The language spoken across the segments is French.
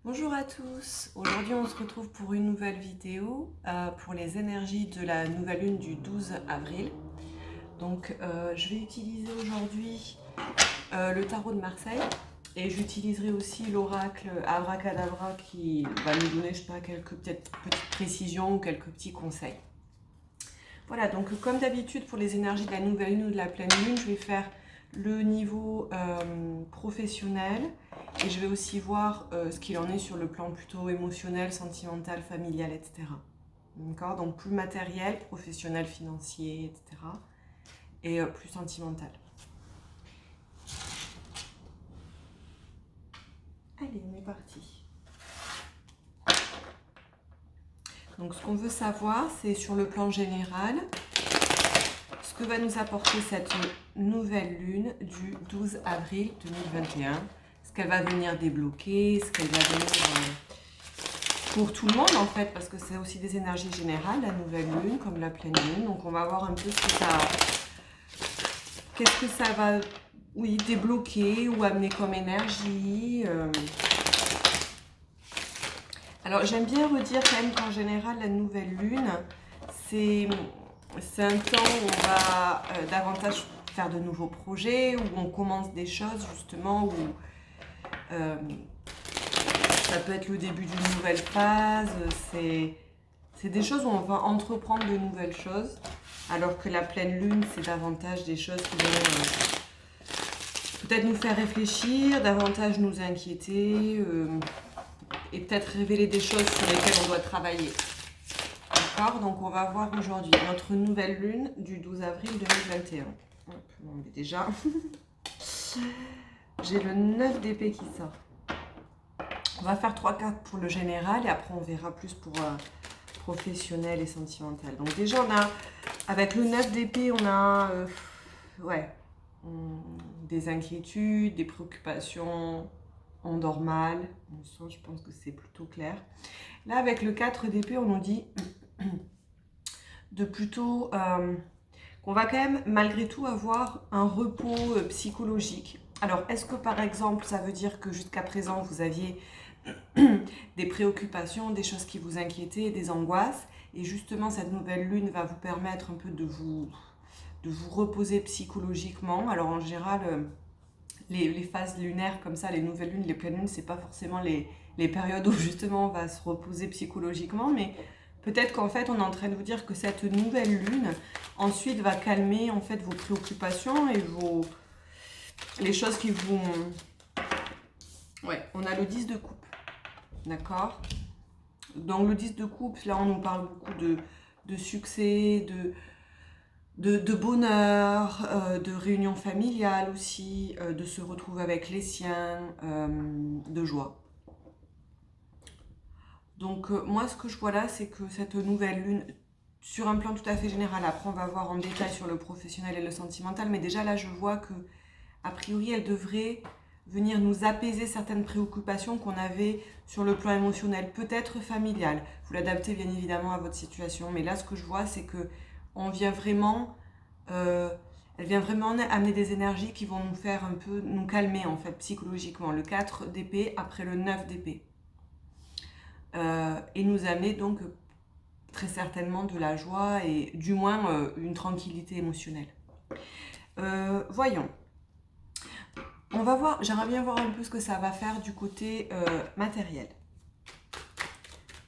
Bonjour à tous, aujourd'hui on se retrouve pour une nouvelle vidéo pour les énergies de la nouvelle lune du 12 avril. Donc je vais utiliser aujourd'hui le tarot de Marseille et j'utiliserai aussi l'oracle Abracadabra qui va nous donner, je sais pas, quelques peut-être petites précisions ou quelques petits conseils. Voilà, donc comme d'habitude pour les énergies de la nouvelle lune ou de la pleine lune, je vais faire le niveau professionnel et je vais aussi voir ce qu'il en est sur le plan plutôt émotionnel, sentimental, familial, etc. D'accord? Donc plus matériel, professionnel, financier, etc. Et plus sentimental. Allez, on est parti. Donc ce qu'on veut savoir, c'est sur le plan général, ce que va nous apporter cette nouvelle lune du 12 avril 2021. Ce qu'elle va venir débloquer, ce qu'elle va venir pour tout le monde en fait, parce que c'est aussi des énergies générales, la nouvelle lune comme la pleine lune. Donc on va voir un peu qu'est-ce que ça va, oui, débloquer ou amener comme énergie. Alors j'aime bien redire quand même qu'en général la nouvelle lune, c'est un temps où on va davantage faire de nouveaux projets, où on commence des choses justement, où ça peut être le début d'une nouvelle phase, c'est des choses où on va entreprendre de nouvelles choses, alors que la pleine lune, c'est davantage des choses qui vont peut-être nous faire réfléchir, davantage nous inquiéter, et peut-être révéler des choses sur lesquelles on doit travailler. D'accord? Donc on va voir aujourd'hui notre nouvelle lune du 12 avril 2021. Hop, on est déjà. J'ai le 9 d'épée qui sort. On va faire 3 cartes pour le général et après on verra plus pour professionnel et sentimental. Donc déjà on a, avec le 9 d'épée, on a des inquiétudes, des préoccupations, on dort mal. Je pense que c'est plutôt clair. Là avec le 4 d'épée, on nous dit de plutôt qu'on va quand même malgré tout avoir un repos psychologique. Alors est-ce que par exemple ça veut dire que jusqu'à présent vous aviez des préoccupations, des choses qui vous inquiétaient, des angoisses, et justement cette nouvelle lune va vous permettre un peu de vous reposer psychologiquement. Alors en général, les phases lunaires comme ça, les nouvelles lunes, les pleines lunes, c'est pas forcément les périodes où justement on va se reposer psychologiquement, mais peut-être qu'en fait on est en train de vous dire que cette nouvelle lune ensuite va calmer en fait vos préoccupations et les choses qui vous... Ouais, on a le 10 de coupe. D'accord? Dans le 10 de coupe, là on nous parle beaucoup de succès, de bonheur, de réunion familiale aussi, de se retrouver avec les siens, de joie. Donc moi ce que je vois là, c'est que cette nouvelle lune, sur un plan tout à fait général, après on va voir en détail sur le professionnel et le sentimental, mais déjà là je vois que a priori elle devrait venir nous apaiser certaines préoccupations qu'on avait sur le plan émotionnel, peut-être familial. Vous l'adaptez bien évidemment à votre situation, mais là ce que je vois c'est que elle vient vraiment amener des énergies qui vont nous faire un peu, nous calmer en fait psychologiquement. Le 4 d'épée après le 9 d'épée. Et nous amener donc très certainement de la joie et du moins une tranquillité émotionnelle. Voyons. On va voir, j'aimerais bien voir un peu ce que ça va faire du côté matériel.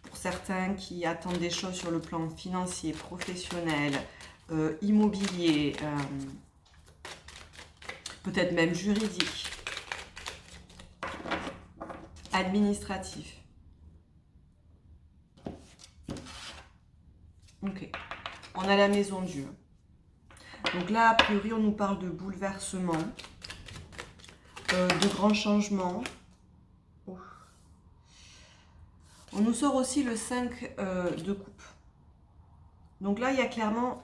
Pour certains qui attendent des choses sur le plan financier, professionnel, immobilier, peut-être même juridique, administratif. Ok, on a la maison Dieu. Donc là, a priori, on nous parle de bouleversement, de grands changements. Ouf. On nous sort aussi le 5 de coupe. Donc là, il y a clairement,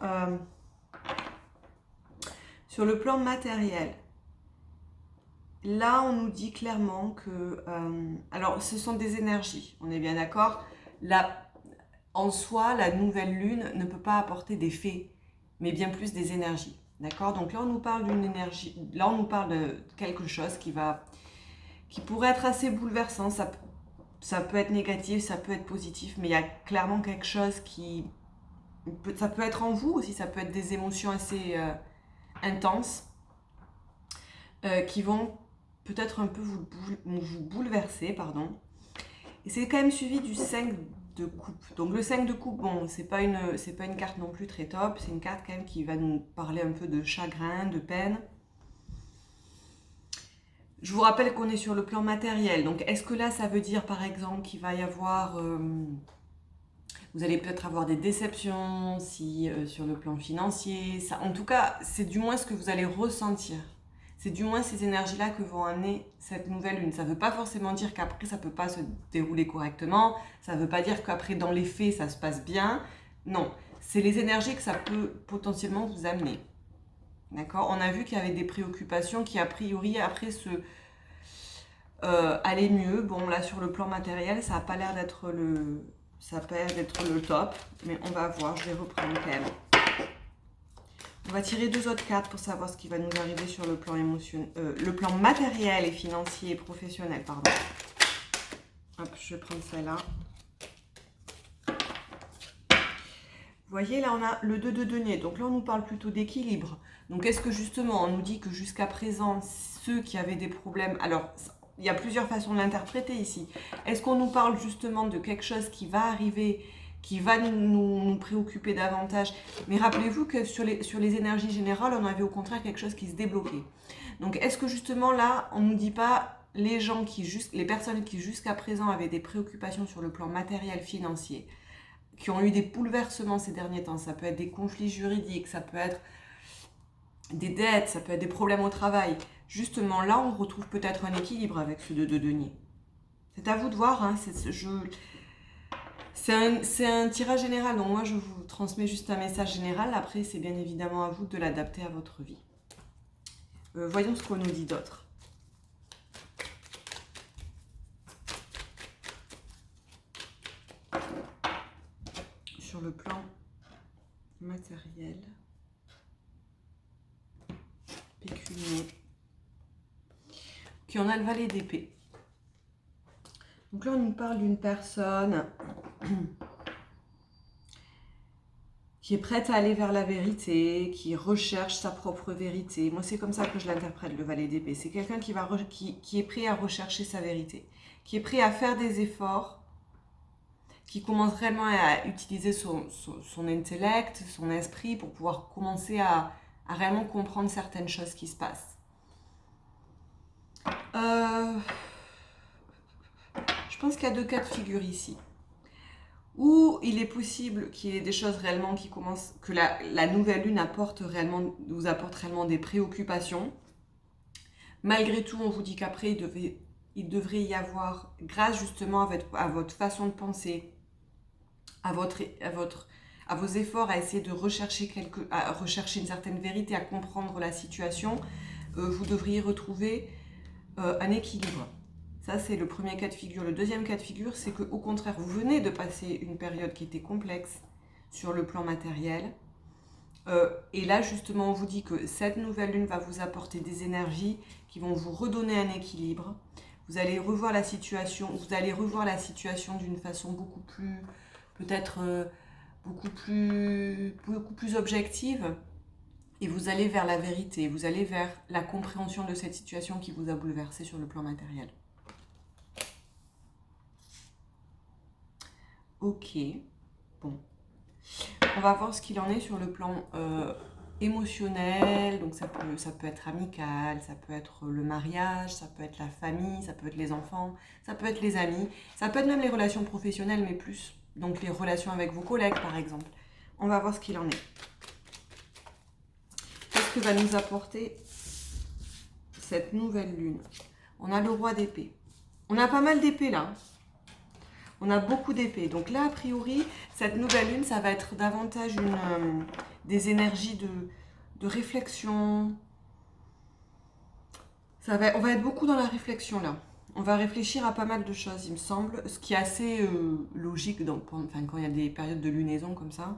sur le plan matériel, là, on nous dit clairement que... alors, ce sont des énergies, on est bien d'accord. En soi, la nouvelle lune ne peut pas apporter des faits, mais bien plus des énergies. D'accord? Donc là, on nous parle d'une énergie, là, on nous parle de quelque chose qui pourrait être assez bouleversant. ça peut être négatif, ça peut être positif, mais il y a clairement quelque chose qui... Ça peut être en vous aussi, ça peut être des émotions assez intenses qui vont peut-être un peu vous bouleverser, pardon. Et c'est quand même suivi du 5 de coupe. Donc le 5 de coupe, bon, c'est pas une carte non plus très top, c'est une carte quand même qui va nous parler un peu de chagrin, de peine. Je vous rappelle qu'on est sur le plan matériel. Donc est-ce que là, ça veut dire par exemple qu'il va y avoir... vous allez peut-être avoir des déceptions si sur le plan financier. Ça, en tout cas, c'est du moins ce que vous allez ressentir. C'est du moins ces énergies-là que vont amener cette nouvelle lune. Ça ne veut pas forcément dire qu'après, ça ne peut pas se dérouler correctement. Ça ne veut pas dire qu'après, dans les faits, ça se passe bien. Non, c'est les énergies que ça peut potentiellement vous amener. D'accord? On a vu qu'il y avait des préoccupations qui, a priori, après, allaient mieux. Bon, là, sur le plan matériel, ça n'a pas l'air d'être le top. Mais on va voir, je vais reprendre quand même. On va tirer 2 autres cartes pour savoir ce qui va nous arriver sur le plan le plan matériel et financier et professionnel, pardon. Hop, je vais prendre celle-là. Vous voyez, là, on a le 2 de denier. Donc là, on nous parle plutôt d'équilibre. Donc, est-ce que justement, on nous dit que jusqu'à présent, ceux qui avaient des problèmes... Alors, il y a plusieurs façons de l'interpréter ici. Est-ce qu'on nous parle justement de quelque chose qui va arriver, qui va nous préoccuper davantage? Mais rappelez-vous que sur les énergies générales, on avait au contraire quelque chose qui se débloquait. Donc, est-ce que justement là, on ne nous dit pas les personnes qui jusqu'à présent avaient des préoccupations sur le plan matériel, financier, qui ont eu des bouleversements ces derniers temps, ça peut être des conflits juridiques, ça peut être des dettes, ça peut être des problèmes au travail. Justement, là, on retrouve peut-être un équilibre avec ce 2 de denier. C'est à vous de voir, hein, c'est un tirage général, donc moi je vous transmets juste un message général, après c'est bien évidemment à vous de l'adapter à votre vie. Voyons ce qu'on nous dit d'autre. Sur le plan matériel, pécunier. Puis on a le valet d'épée. Donc là, on nous parle d'une personne qui est prête à aller vers la vérité, qui recherche sa propre vérité. Moi, c'est comme ça que je l'interprète, le valet d'épée. C'est quelqu'un qui est prêt à rechercher sa vérité, qui est prêt à faire des efforts, qui commence vraiment à utiliser son intellect, son esprit pour pouvoir commencer à réellement comprendre certaines choses qui se passent. Je pense qu'il y a 2 cas de figure ici. Ou il est possible qu'il y ait des choses réellement qui commencent, que la nouvelle lune vous apporte réellement des préoccupations. Malgré tout, on vous dit qu'après, il devrait y avoir, grâce justement à votre façon de penser, à vos efforts à essayer de rechercher une certaine vérité, à comprendre la situation, vous devriez retrouver un équilibre. Ça, c'est le premier cas de figure. Le deuxième cas de figure, c'est qu'au contraire, vous venez de passer une période qui était complexe sur le plan matériel. Et là, justement, on vous dit que cette nouvelle lune va vous apporter des énergies qui vont vous redonner un équilibre. Vous allez revoir la situation d'une façon beaucoup plus, peut-être beaucoup plus objective. Et vous allez vers la vérité, vous allez vers la compréhension de cette situation qui vous a bouleversé sur le plan matériel. Ok, bon. On va voir ce qu'il en est sur le plan émotionnel. Donc ça peut être amical, ça peut être le mariage, ça peut être la famille, ça peut être les enfants, ça peut être les amis, ça peut être même les relations professionnelles, mais plus. Donc les relations avec vos collègues, par exemple. On va voir ce qu'il en est. Qu'est-ce que va nous apporter cette nouvelle lune? On a le roi d'épée. On a pas mal d'épées là. On a beaucoup d'épées. Donc là, a priori, cette nouvelle lune, ça va être davantage des énergies de réflexion. On va être beaucoup dans la réflexion là. On va réfléchir à pas mal de choses, il me semble. Ce qui est assez logique quand il y a des périodes de lunaison comme ça.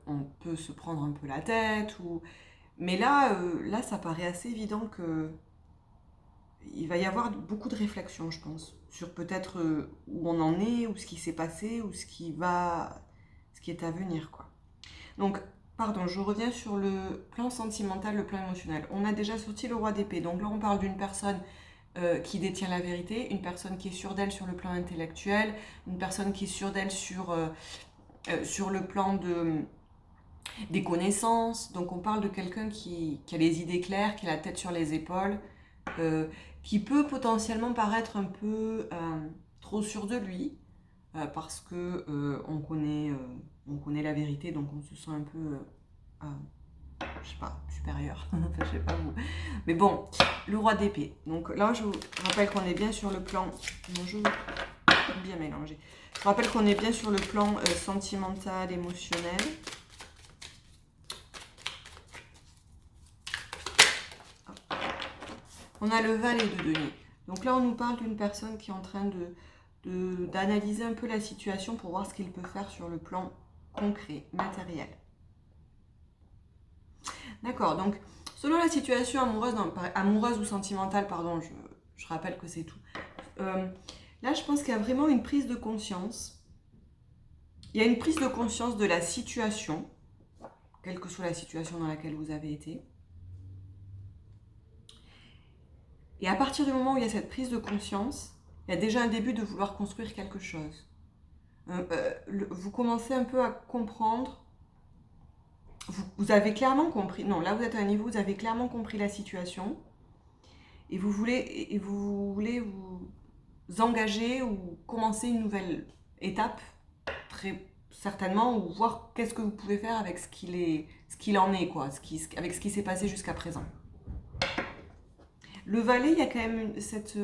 On peut se prendre un peu la tête. Mais là, ça paraît assez évident que il va y avoir beaucoup de réflexion, je pense, sur peut-être où on en est, ou ce qui s'est passé, ou ce qui est à venir, quoi. Donc, pardon, je reviens sur le plan sentimental, le plan émotionnel. On a déjà sorti le roi d'épée. Donc là, on parle d'une personne qui détient la vérité, une personne qui est sûre d'elle sur le plan intellectuel, une personne qui est sûre d'elle sur le plan des connaissances. Donc on parle de quelqu'un qui a les idées claires, qui a la tête sur les épaules, qui peut potentiellement paraître un peu trop sûr de lui, parce que on connaît la vérité, donc on se sent un peu, je sais pas, supérieur. Enfin, je sais pas vous. Mais bon, le roi d'épée. Donc là, je vous rappelle qu'on est bien sur le plan. Non, je bien mélangé. Je vous rappelle qu'on est bien sur le plan sentimental, émotionnel. On a le valet de denier. Donc là, on nous parle d'une personne qui est en train d'analyser un peu la situation pour voir ce qu'il peut faire sur le plan concret, matériel. D'accord, donc selon la situation amoureuse ou sentimentale, pardon, je rappelle que c'est tout. Là, je pense qu'il y a vraiment une prise de conscience. Il y a une prise de conscience de la situation, quelle que soit la situation dans laquelle vous avez été. Et à partir du moment où il y a cette prise de conscience, il y a déjà un début de vouloir construire quelque chose. Vous commencez un peu à comprendre, vous avez clairement compris, non, là vous êtes à un niveau où vous avez clairement compris la situation et vous voulez vous engager ou commencer une nouvelle étape, très certainement, ou voir qu'est-ce que vous pouvez faire avec ce qu'il en est, quoi, avec ce qui s'est passé jusqu'à présent. Le valet, il y a quand même cette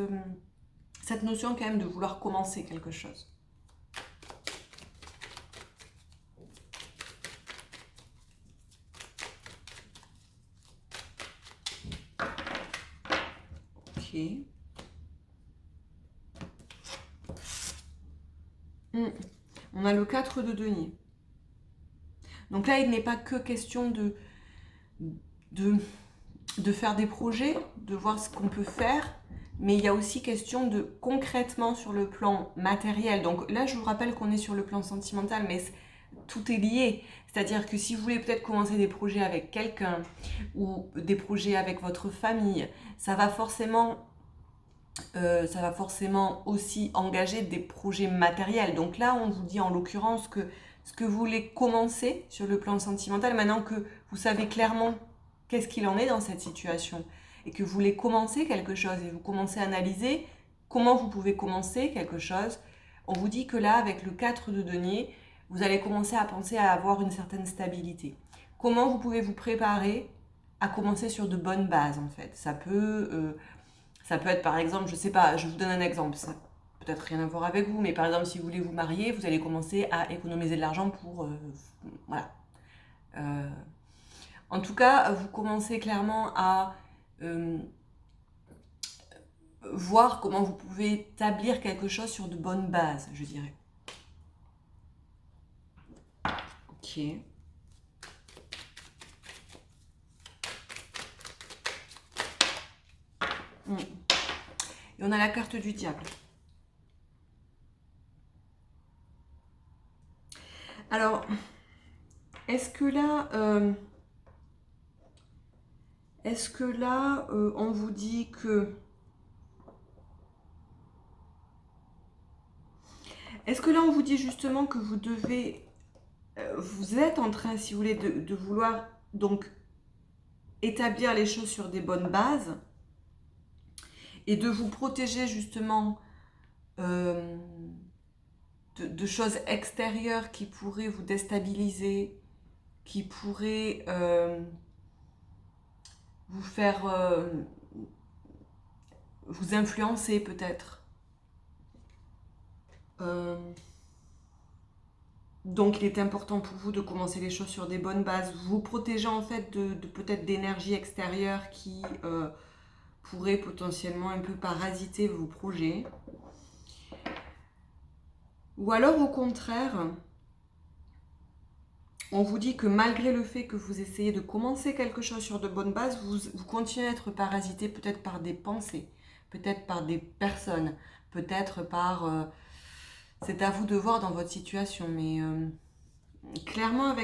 notion quand même de vouloir commencer quelque chose. Ok. On a le 4 de denier. Donc là, il n'est pas que question de faire des projets, de voir ce qu'on peut faire, mais il y a aussi question de concrètement sur le plan matériel. Donc là, je vous rappelle qu'on est sur le plan sentimental, mais tout est lié. C'est-à-dire que si vous voulez peut-être commencer des projets avec quelqu'un ou des projets avec votre famille, ça va forcément aussi engager des projets matériels. Donc là, on vous dit en l'occurrence que ce que vous voulez commencer sur le plan sentimental, maintenant que vous savez clairement qu'est-ce qu'il en est dans cette situation et que vous voulez commencer quelque chose et vous commencez à analyser comment vous pouvez commencer quelque chose, on vous dit que là, avec le 4 de denier, vous allez commencer à penser à avoir une certaine stabilité. Comment vous pouvez vous préparer à commencer sur de bonnes bases, en fait. Ça peut être par exemple, je sais pas, je vous donne un exemple, ça peut-être rien à voir avec vous, mais par exemple si vous voulez vous marier, vous allez commencer à économiser de l'argent pour... voilà. En tout cas, vous commencez clairement à voir comment vous pouvez établir quelque chose sur de bonnes bases, je dirais. Ok. Et on a la carte du diable. Alors, est-ce que là, on vous dit que... Est-ce que là, on vous dit justement que vous devez... vous êtes en train, si vous voulez, de vouloir donc établir les choses sur des bonnes bases et de vous protéger justement de choses extérieures qui pourraient vous déstabiliser, qui pourraient vous faire vous influencer peut-être. Donc il est important pour vous de commencer les choses sur des bonnes bases, vous protéger en fait de peut-être d'énergie extérieure qui pourrait potentiellement un peu parasiter vos projets. Ou alors au contraire, on vous dit que malgré le fait que vous essayez de commencer quelque chose sur de bonnes bases, vous continuez à être parasité peut-être par des pensées, peut-être par des personnes, peut-être par... c'est à vous de voir dans votre situation, mais clairement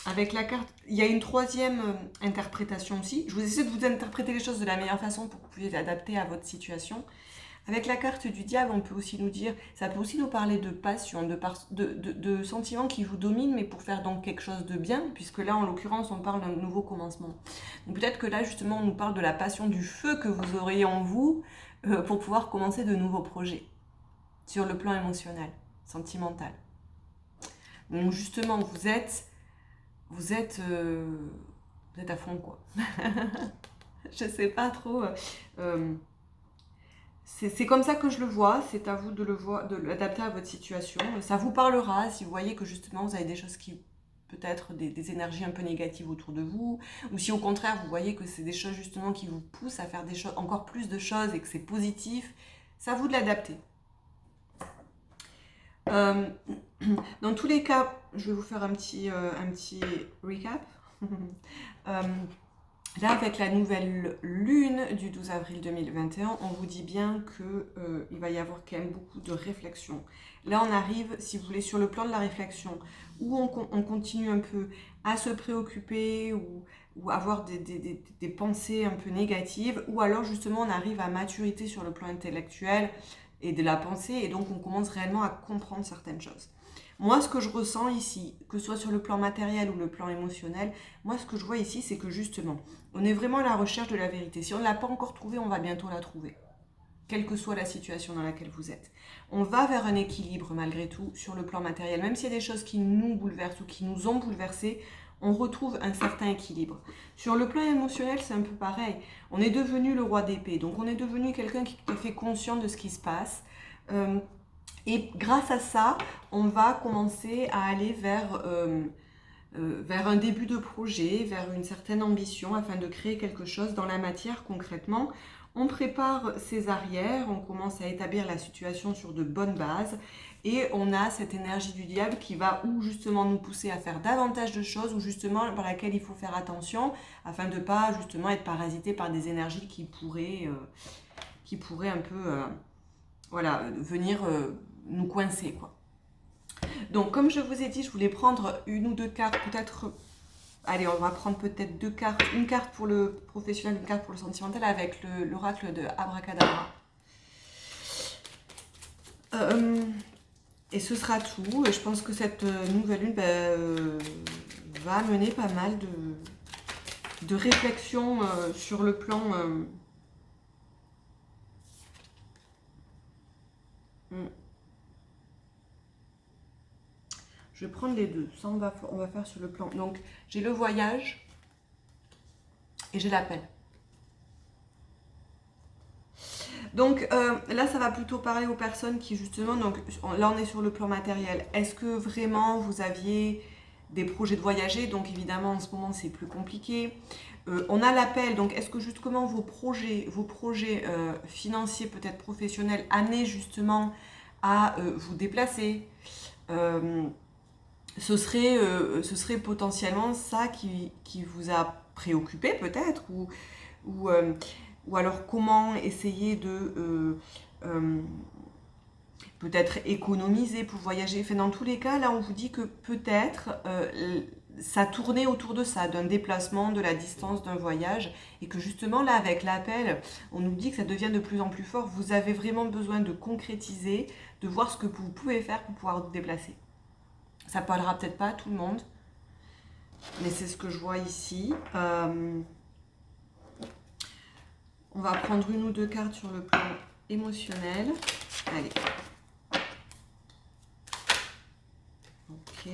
avec la carte, il y a une troisième interprétation aussi. Je vous essaie de vous interpréter les choses de la meilleure façon pour que vous puissiez l'adapter à votre situation. Avec la carte du diable, on peut aussi nous dire, ça peut aussi nous parler de passion, de sentiments qui vous dominent, mais pour faire donc quelque chose de bien, puisque là, en l'occurrence, on parle d'un nouveau commencement. Donc peut-être que là, justement, on nous parle de la passion, du feu que vous auriez en vous pour pouvoir commencer de nouveaux projets sur le plan émotionnel, sentimental. Donc justement, vous êtes à fond, quoi. Je sais pas trop. C'est comme ça que je le vois. C'est à vous de l'adapter à votre situation. Ça vous parlera si vous voyez que justement vous avez des choses qui peut-être des énergies un peu négatives autour de vous, ou si au contraire vous voyez que c'est des choses justement qui vous poussent à faire des choses, encore plus de choses et que c'est positif. C'est à vous de l'adapter. Dans tous les cas, je vais vous faire un petit recap. Là, avec la nouvelle lune du 12 avril 2021, on vous dit bien qu'il va y avoir quand même beaucoup de réflexion. Là, on arrive, si vous voulez, sur le plan de la réflexion, où on continue un peu à se préoccuper ou avoir des pensées un peu négatives, ou alors justement on arrive à maturité sur le plan intellectuel et de la pensée, et donc on commence réellement à comprendre certaines choses. Moi, ce que je ressens ici, que ce soit sur le plan matériel ou le plan émotionnel, moi, ce que je vois ici, c'est que justement, on est vraiment à la recherche de la vérité. Si on ne l'a pas encore trouvée, on va bientôt la trouver, quelle que soit la situation dans laquelle vous êtes. On va vers un équilibre, malgré tout, sur le plan matériel. Même s'il y a des choses qui nous bouleversent ou qui nous ont bouleversés, on retrouve un certain équilibre. Sur le plan émotionnel, c'est un peu pareil. On est devenu le roi d'épée, donc on est devenu quelqu'un qui est fait conscient de ce qui se passe. Et grâce à ça, on va commencer à aller vers un début de projet, vers une certaine ambition afin de créer quelque chose dans la matière concrètement. On prépare ses arrières, on commence à établir la situation sur de bonnes bases et on a cette énergie du diable qui va ou justement nous pousser à faire davantage de choses ou justement par laquelle il faut faire attention afin de ne pas justement être parasité par des énergies qui pourraient un peu venir nous coincer, quoi. Donc comme je vous ai dit, je voulais prendre une ou deux cartes, peut-être, allez, on va prendre peut-être deux cartes, une carte pour le professionnel, une carte pour le sentimental avec l'oracle de Abracadabra. Et ce sera tout. Et je pense que cette nouvelle lune va mener pas mal de réflexions sur le plan... Je vais prendre les deux. Ça, on va faire sur le plan. Donc, j'ai le voyage et j'ai l'appel. Donc, là, ça va plutôt parler aux personnes qui, justement, donc là, on est sur le plan matériel. Est-ce que vraiment vous aviez des projets de voyager? Donc, évidemment, en ce moment, c'est plus compliqué. On a l'appel. Donc, est-ce que justement vos projets financiers, peut-être professionnels, amenaient justement à vous déplacer? Ce serait potentiellement ça qui vous a préoccupé peut-être ou alors comment essayer de peut-être économiser pour voyager. Enfin, dans tous les cas, là on vous dit que peut-être ça tournait autour de ça, d'un déplacement, de la distance, d'un voyage, et que justement là avec l'appel, on nous dit que ça devient de plus en plus fort. Vous avez vraiment besoin de concrétiser, de voir ce que vous pouvez faire pour pouvoir vous déplacer. Ça parlera peut-être pas à tout le monde, mais c'est ce que je vois ici. On va prendre une ou deux cartes sur le plan émotionnel. Allez. Ok.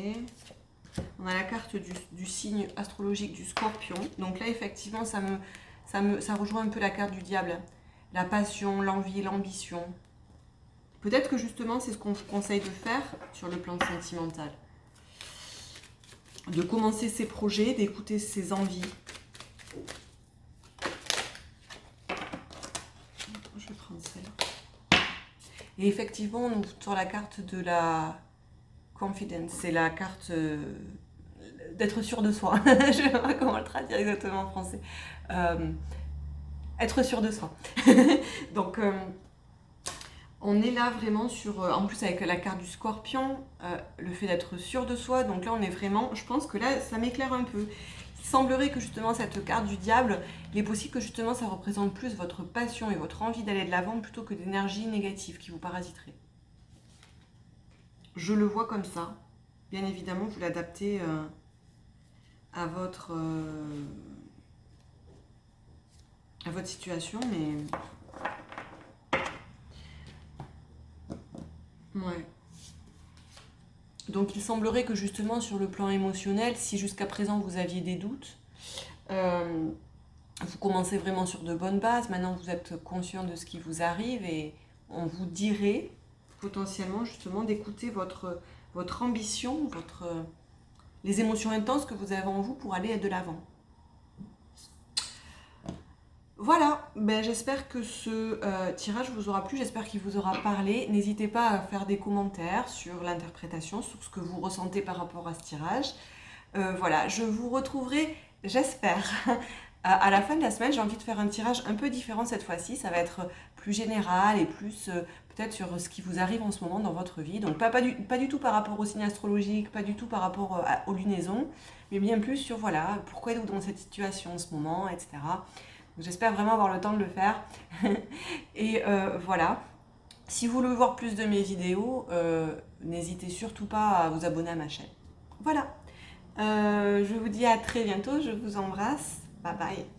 On a la carte du signe astrologique du Scorpion. Donc là, effectivement, ça rejoint un peu la carte du diable. La passion, l'envie, l'ambition. Peut-être que justement, c'est ce qu'on vous conseille de faire sur le plan sentimental. De commencer ses projets, d'écouter ses envies. Je vais prendre celle-là. Et effectivement, on ouvre sur la carte de la confidence. C'est la carte d'être sûr de soi. Je ne sais pas comment le traduire exactement en français. être sûr de soi. Donc, on est là vraiment sur, en plus avec la carte du Scorpion, le fait d'être sûr de soi. Donc là, on est vraiment, je pense que là, ça m'éclaire un peu. Il semblerait que justement cette carte du diable, il est possible que justement ça représente plus votre passion et votre envie d'aller de l'avant plutôt que d'énergie négative qui vous parasiterait. Je le vois comme ça. Bien évidemment, vous l'adaptez à votre situation, mais ouais. Donc il semblerait que justement sur le plan émotionnel, si jusqu'à présent vous aviez des doutes, vous commencez vraiment sur de bonnes bases. Maintenant vous êtes conscient de ce qui vous arrive et on vous dirait potentiellement justement d'écouter votre ambition, les émotions intenses que vous avez en vous pour aller de l'avant. Voilà, ben, j'espère que ce tirage vous aura plu, j'espère qu'il vous aura parlé. N'hésitez pas à faire des commentaires sur l'interprétation, sur ce que vous ressentez par rapport à ce tirage. Voilà, je vous retrouverai, j'espère, à la fin de la semaine. J'ai envie de faire un tirage un peu différent cette fois-ci. Ça va être plus général et plus peut-être sur ce qui vous arrive en ce moment dans votre vie. Donc pas du tout par rapport au signe astrologique, pas du tout par rapport aux lunaisons, mais bien plus sur voilà, pourquoi êtes-vous dans cette situation en ce moment, etc. J'espère vraiment avoir le temps de le faire. Et voilà. Si vous voulez voir plus de mes vidéos, n'hésitez surtout pas à vous abonner à ma chaîne. Voilà. Je vous dis à très bientôt. Je vous embrasse. Bye bye.